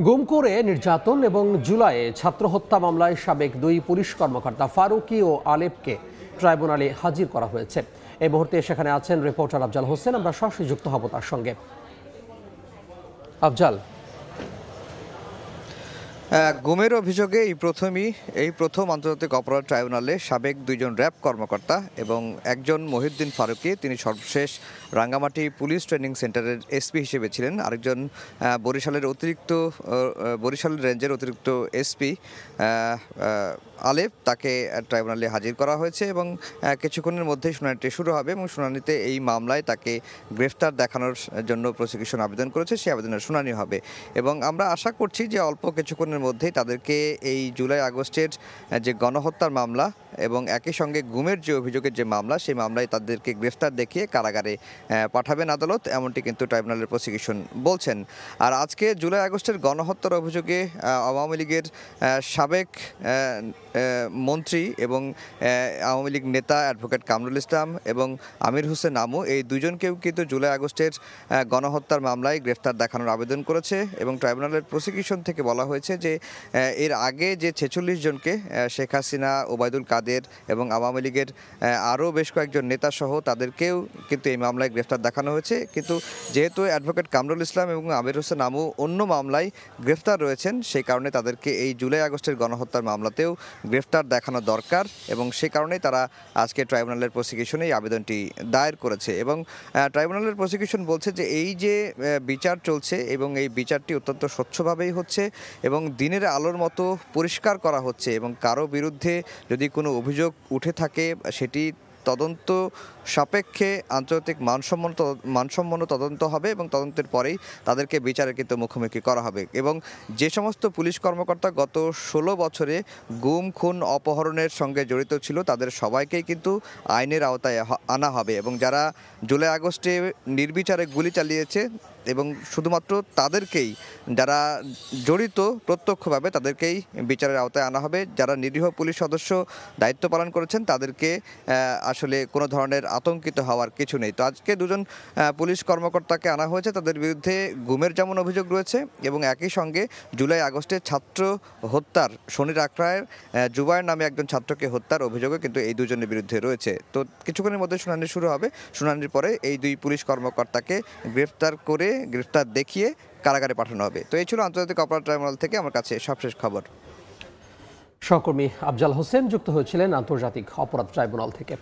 গুম করে নির্যাতন এবং জুলাইয়ে ছাত্র হত্যা মামলায় সাবেক দুই পুলিশ কর্মকর্তা ফারুকী ও আলেপকে ট্রাইব্যুনালে হাজির করা হয়েছে। এই মুহূর্তে সেখানে আছেন রিপোর্টার আফজাল হোসেন। আমরা সরাসরি যুক্ত হব তার সঙ্গে। আফজাল, গুমের অভিযোগে এই প্রথম আন্তর্জাতিক অপরাধ ট্রাইব্যুনালে সাবেক দুইজন র্যাব কর্মকর্তা এবং একজন মহিউদ্দিন ফারুকী, তিনি সর্বশেষ রাঙ্গামাটি পুলিশ ট্রেনিং সেন্টারের এসপি হিসেবে ছিলেন, আরেকজন বরিশাল রেঞ্জের অতিরিক্ত এসপি আলেপ, তাকে ট্রাইব্যুনালে হাজির করা হয়েছে এবং কিছুক্ষণের মধ্যেই শুনানিটি শুরু হবে এবং শুনানিতে এই মামলায় তাকে গ্রেফতার দেখানোর জন্য প্রসিকিউশন আবেদন করেছে, সেই আবেদনের শুনানি হবে এবং আমরা আশা করছি যে অল্প কিছুক্ষণের মধ্যেই তাদেরকে এই জুলাই আগস্টের যে গণহত্যার মামলা এবং একই সঙ্গে গুমের যে অভিযোগের যে মামলা, সেই মামলায় তাদেরকে গ্রেফতার দেখিয়ে কারাগারে পাঠাবেন আদালত, এমনটি কিন্তু ট্রাইব্যুনালের প্রসিকিউশন বলছেন। আর আজকে জুলাই আগস্টের গণহত্যার অভিযোগে আওয়ামী লীগের সাবেক মন্ত্রী এবং আওয়ামী লীগ নেতা অ্যাডভোকেট কামরুল ইসলাম এবং আমির হোসেন আমু, এই দুজনকেও কিন্তু জুলাই আগস্টের গণহত্যার মামলায় গ্রেফতার দেখানোর আবেদন করেছে এবং ট্রাইব্যুনালের প্রসিকিউশন থেকে বলা হয়েছে যে এর আগে যে 46 জনকে শেখ হাসিনা, ওবায়দুল কাদের এবং আওয়ামী লীগের আরও বেশ কয়েকজন নেতাসহ তাদেরকেও কিন্তু এই মামলায় গ্রেফতার দেখানো হয়েছে, কিন্তু যেহেতু অ্যাডভোকেট কামরুল ইসলাম এবং আমির হোসেন আমু অন্য মামলায় গ্রেফতার রয়েছেন, সেই কারণে তাদেরকে এই জুলাই আগস্টের গণহত্যার মামলাতেও গ্রেফতার দেখানো দরকার এবং সেই কারণেই তারা আজকে ট্রাইব্যুনালের প্রসিকিউশনে এই আবেদনটি দায়ের করেছে এবং ট্রাইব্যুনালের প্রসিকিউশন বলছে যে এই যে বিচার চলছে এবং এই বিচারটি অত্যন্ত স্বচ্ছভাবেই হচ্ছে এবং দিনের আলোর মতো পরিষ্কার করা হচ্ছে এবং কারো বিরুদ্ধে যদি কোনো অভিযোগ উঠে থাকে সেটি তদন্ত সাপেক্ষে আন্তর্জাতিক মানসম্পন্ন তদন্ত হবে এবং তদন্তের পরেই তাদেরকে বিচারের কিন্তু মুখোমুখি করা হবে এবং যে সমস্ত পুলিশ কর্মকর্তা গত 16 বছরে গুম, খুন, অপহরণের সঙ্গে জড়িত ছিল, তাদের সবাইকেই কিন্তু আইনের আওতায় আনা হবে এবং যারা জুলাই আগস্টে নির্বিচারে গুলি চালিয়েছে এবং শুধুমাত্র তাদেরকেই, যারা জড়িত প্রত্যক্ষভাবে, তাদেরকেই বিচারের আওতায় আনা হবে। যারা নিরীহ পুলিশ সদস্য দায়িত্ব পালন করেছেন তাদেরকে আসলে কোনো ধরনের আতঙ্কিত হওয়ার কিছু নেই। তো আজকে দুজন পুলিশ কর্মকর্তাকে আনা হয়েছে, তাদের বিরুদ্ধে গুমের যেমন অভিযোগ রয়েছে এবং একই সঙ্গে জুলাই আগস্টে ছাত্র হত্যার, শনির আখড়ায় জুবায়ের নামে একজন ছাত্রকে হত্যার অভিযোগও কিন্তু এই দুজনের বিরুদ্ধে রয়েছে। তো কিছুক্ষণের মধ্যে শুনানি শুরু হবে, শুনানির পরে এই দুই পুলিশ কর্মকর্তাকে গ্রেফতার দেখিয়ে কারাগারে পাঠানো হবে। তো এই ছিল আন্তর্জাতিক অপরাধ ট্রাইব্যুনাল থেকে আমার কাছে সবশেষ খবর। সহকর্মী আফজাল হোসেন যুক্ত হয়েছিলেন আন্তর্জাতিক অপরাধ ট্রাইব্যুনাল থেকে।